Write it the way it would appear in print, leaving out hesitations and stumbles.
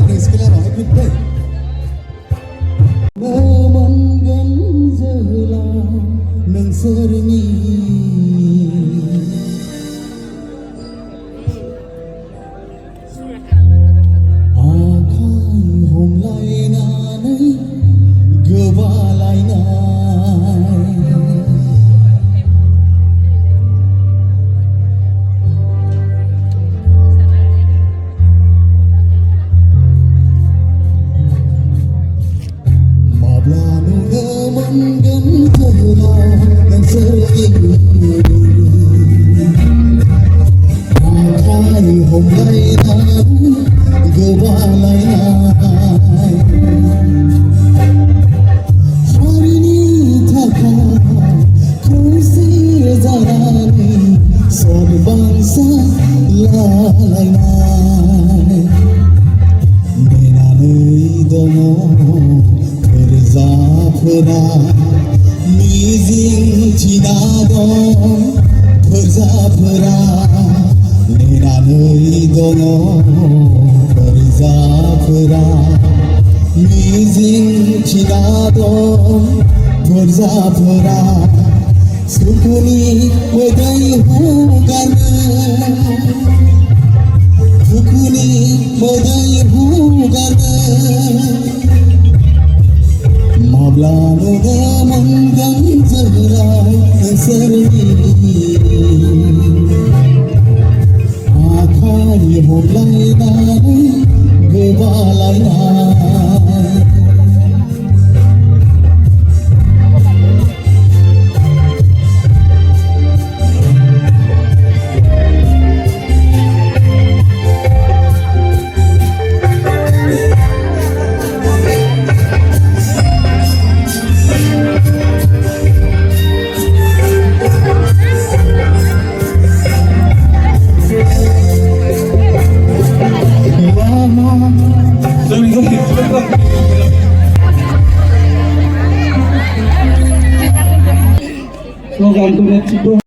Have a good day. Mizing cinado perzapera nenanei dono perzapera Mizing cinado perzapera sukuni wedai hugane sukuni wedai hugane Mablano da mangan zara sarni Akhai holai na gobalai na Program